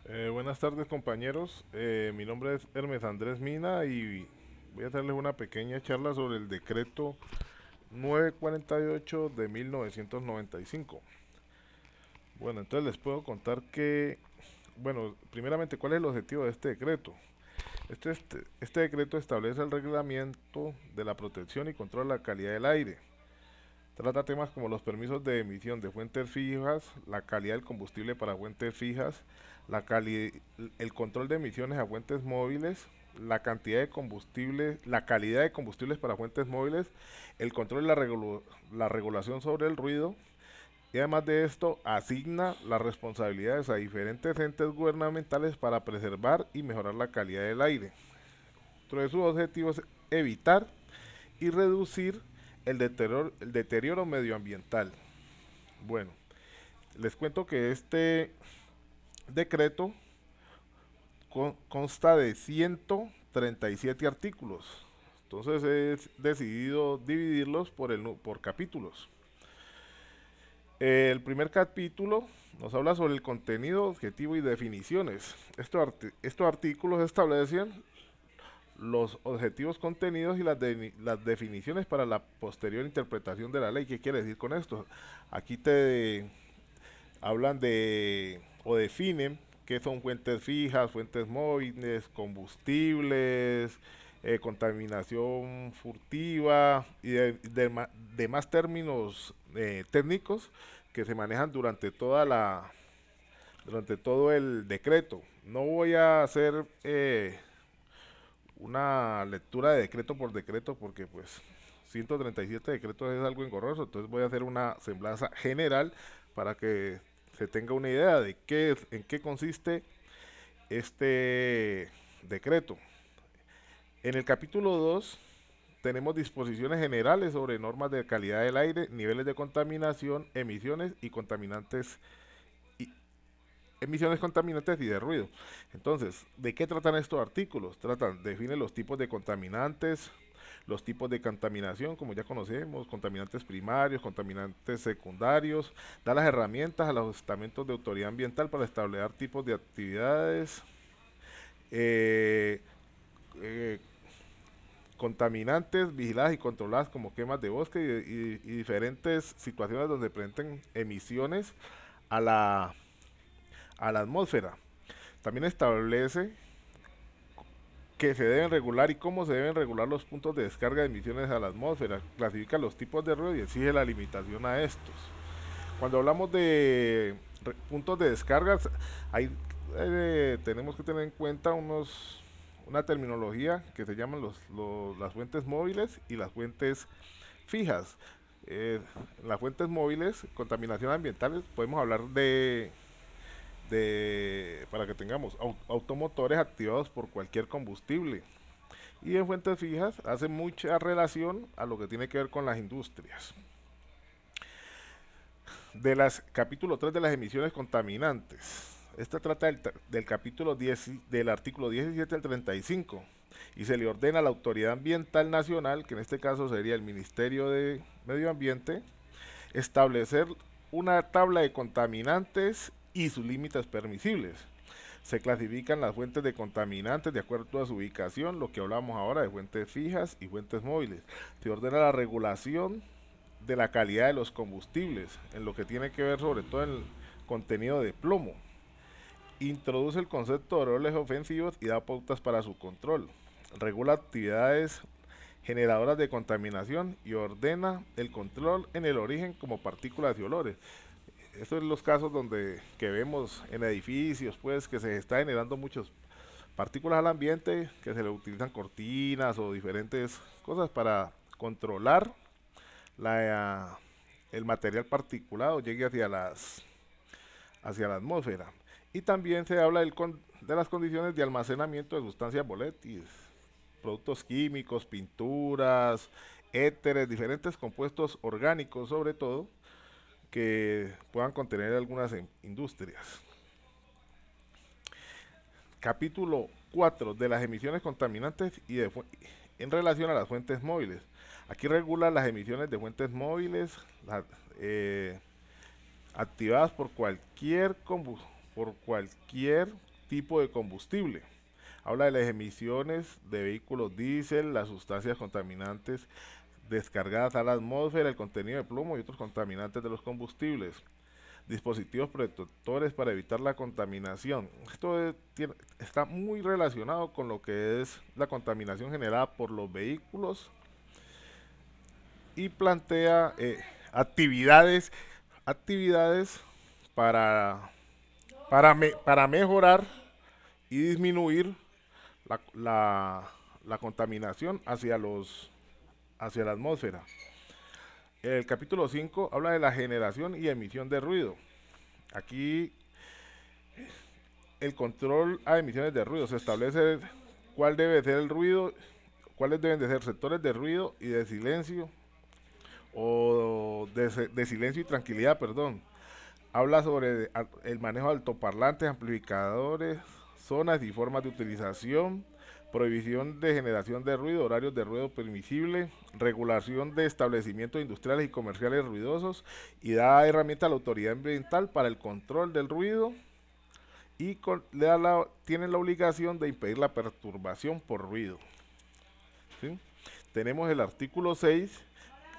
Buenas tardes compañeros, mi nombre es Hermes Andrés Mina y voy a hacerles una pequeña charla sobre el decreto 948 de 1995. Bueno, entonces les puedo contar que, bueno, primeramente, ¿cuál es el objetivo de este decreto? Este decreto establece el reglamento de la protección y control de la calidad del aire. Trata temas como los permisos de emisión de fuentes fijas, la calidad del combustible para fuentes fijas, el control de emisiones a fuentes móviles, la cantidad de combustible, la calidad de combustibles para fuentes móviles, el control y la regulación sobre el ruido, y además de esto asigna las responsabilidades a diferentes entes gubernamentales para preservar y mejorar la calidad del aire. Otro de sus objetivos es evitar y reducir el deterioro medioambiental. Bueno, les cuento que este decreto consta de 137 artículos. Entonces he decidido dividirlos por capítulos. El primer capítulo nos habla sobre el contenido, objetivo y definiciones. Estos artículos establecen los objetivos contenidos y las definiciones para la posterior interpretación de la ley. ¿Qué quiere decir con esto? Aquí te hablan de o definen qué son fuentes fijas, fuentes móviles, combustibles, contaminación furtiva y de más términos técnicos que se manejan durante todo el decreto. No voy a hacer una lectura de decreto por decreto porque pues 137 decretos es algo engorroso, entonces voy a hacer una semblanza general para que se tenga una idea de en qué consiste este decreto. En el capítulo 2 tenemos disposiciones generales sobre normas de calidad del aire, niveles de contaminación, y, emisiones contaminantes y de ruido. Entonces, ¿de qué tratan estos artículos? Define los tipos de contaminantes, los tipos de contaminación, como ya conocemos, contaminantes primarios, contaminantes secundarios, da las herramientas a los estamentos de autoridad ambiental para establecer tipos de actividades, eh, eh, contaminantes vigiladas y controladas como quemas de bosque y diferentes situaciones donde presenten emisiones a a la atmósfera. También establece que se deben regular y cómo se deben regular los puntos de descarga de emisiones a la atmósfera, clasifica los tipos de ruido y exige la limitación a estos. Cuando hablamos de puntos de descarga, tenemos que tener en cuenta una terminología que se llaman las fuentes móviles y las fuentes fijas. Las fuentes móviles, contaminación ambiental, podemos hablar para que tengamos automotores activados por cualquier combustible. Y en fuentes fijas hace mucha relación a lo que tiene que ver con las industrias. Capítulo 3 de las emisiones contaminantes. Esta trata del capítulo 10, del artículo 17 al 35 y se le ordena a la Autoridad Ambiental Nacional, que en este caso sería el Ministerio de Medio Ambiente, establecer una tabla de contaminantes y sus límites permisibles. Se clasifican las fuentes de contaminantes de acuerdo a su ubicación, lo que hablamos ahora de fuentes fijas y fuentes móviles. Se ordena la regulación de la calidad de los combustibles, en lo que tiene que ver sobre todo en el contenido de plomo. Introduce el concepto de roles ofensivos y da pautas para su control. Regula actividades generadoras de contaminación y ordena el control en el origen como partículas y olores. Estos son los casos donde que vemos en edificios, pues, que se está generando muchas partículas al ambiente, que se le utilizan cortinas o diferentes cosas para controlar la, el material particulado llegue hacia la atmósfera. Y también se habla de las condiciones de almacenamiento de sustancias volátiles, productos químicos, pinturas, éteres, diferentes compuestos orgánicos sobre todo, que puedan contener algunas industrias. Capítulo 4 de las emisiones contaminantes en relación a las fuentes móviles. Aquí regula las emisiones de fuentes móviles eh, activadas por cualquier tipo de combustible. Habla de las emisiones de vehículos diésel, las sustancias contaminantes descargadas a la atmósfera, el contenido de plomo y otros contaminantes de los combustibles. Dispositivos protectores para evitar la contaminación. Esto está muy relacionado con lo que es la contaminación generada por los vehículos y plantea actividades para, para mejorar y disminuir la contaminación hacia la atmósfera. El capítulo 5 habla de la generación y emisión de ruido. Aquí el control a emisiones de ruido. Se establece cuál debe ser el ruido, cuáles deben de ser sectores de ruido y de silencio, o de silencio y tranquilidad, perdón. Habla sobre el manejo de altoparlantes, amplificadores, zonas y formas de utilización, prohibición de generación de ruido, horarios de ruido permisible, regulación de establecimientos industriales y comerciales ruidosos, y da herramienta a la autoridad ambiental para el control del ruido y tienen la obligación de impedir la perturbación por ruido. ¿Sí? Tenemos el artículo 6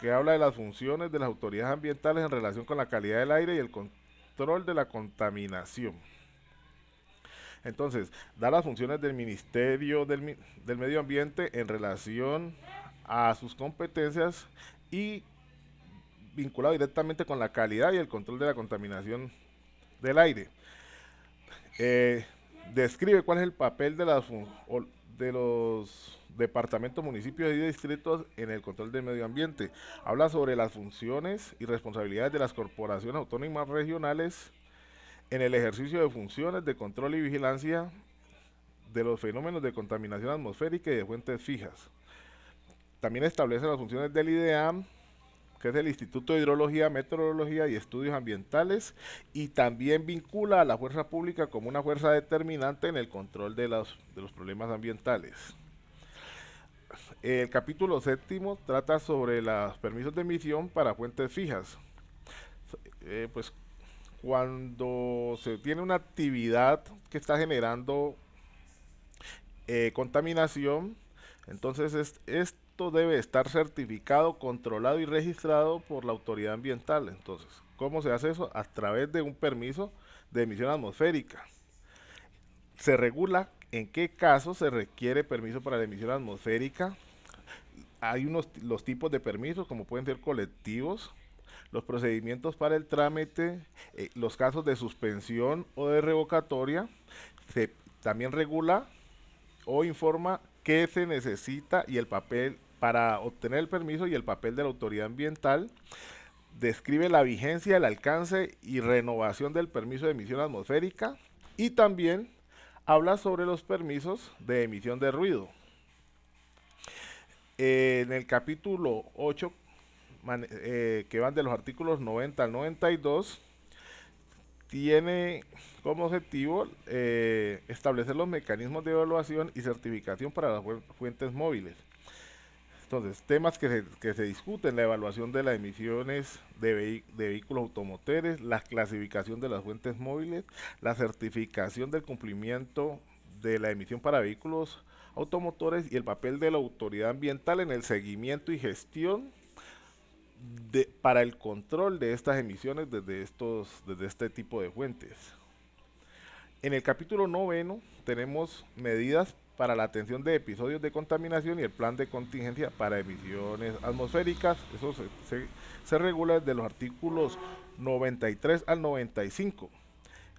que habla de las funciones de las autoridades ambientales en relación con la calidad del aire y el control de la contaminación. Entonces, da las funciones del Ministerio del Medio Ambiente en relación a sus competencias y vinculado directamente con la calidad y el control de la contaminación del aire. Describe cuál es el papel de los departamentos, municipios y distritos en el control del medio ambiente. Habla sobre las funciones y responsabilidades de las corporaciones autónomas regionales en el ejercicio de funciones de control y vigilancia de los fenómenos de contaminación atmosférica y de fuentes fijas. También establece las funciones del IDEAM, que es el Instituto de Hidrología, Meteorología y Estudios Ambientales, y también vincula a la fuerza pública como una fuerza determinante en el control de los problemas ambientales. El capítulo 7 trata sobre los permisos de emisión para fuentes fijas. Pues cuando se tiene una actividad que está generando contaminación, entonces esto debe estar certificado, controlado y registrado por la autoridad ambiental. Entonces, ¿cómo se hace eso? A través de un permiso de emisión atmosférica. Se regula en qué casos se requiere permiso para la emisión atmosférica. Hay los tipos de permisos, como pueden ser colectivos, los procedimientos para el trámite, los casos de suspensión o de revocatoria. Se también regula o informa qué se necesita y el papel para obtener el permiso y el papel de la autoridad ambiental. Describe la vigencia, el alcance y renovación del permiso de emisión atmosférica, y también habla sobre los permisos de emisión de ruido. En el capítulo 8, que van de los artículos 90 al 92, tiene como objetivo establecer los mecanismos de evaluación y certificación para las fuentes móviles. Entonces, temas que se discuten: la evaluación de las emisiones de vehículos automotores, la clasificación de las fuentes móviles, la certificación del cumplimiento de la emisión para vehículos automotores y el papel de la autoridad ambiental en el seguimiento y gestión para el control de estas emisiones desde este tipo de fuentes. En el capítulo 9 tenemos medidas para la atención de episodios de contaminación y el plan de contingencia para emisiones atmosféricas. Eso se regula desde los artículos 93 al 95.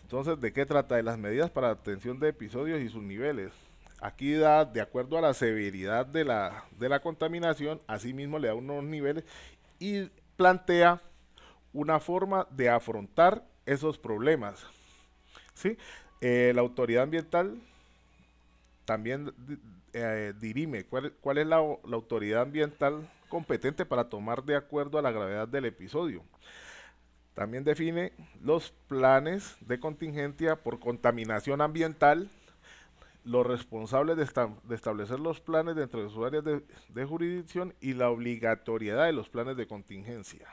Entonces, ¿de qué trata? De las medidas para atención de episodios y sus niveles. Aquí da, de acuerdo a la severidad de la contaminación, asimismo le da unos niveles y plantea una forma de afrontar esos problemas. ¿Sí? La autoridad ambiental también dirime cuál es la autoridad ambiental competente para tomar de acuerdo a la gravedad del episodio. También define los planes de contingencia por contaminación ambiental, los responsables de establecer los planes dentro de sus áreas de jurisdicción y la obligatoriedad de los planes de contingencia.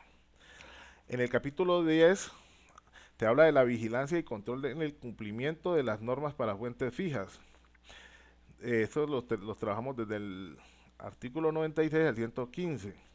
En el capítulo 10 te habla de la vigilancia y control en el cumplimiento de las normas para fuentes fijas. Estos los trabajamos desde el artículo 96 al 115.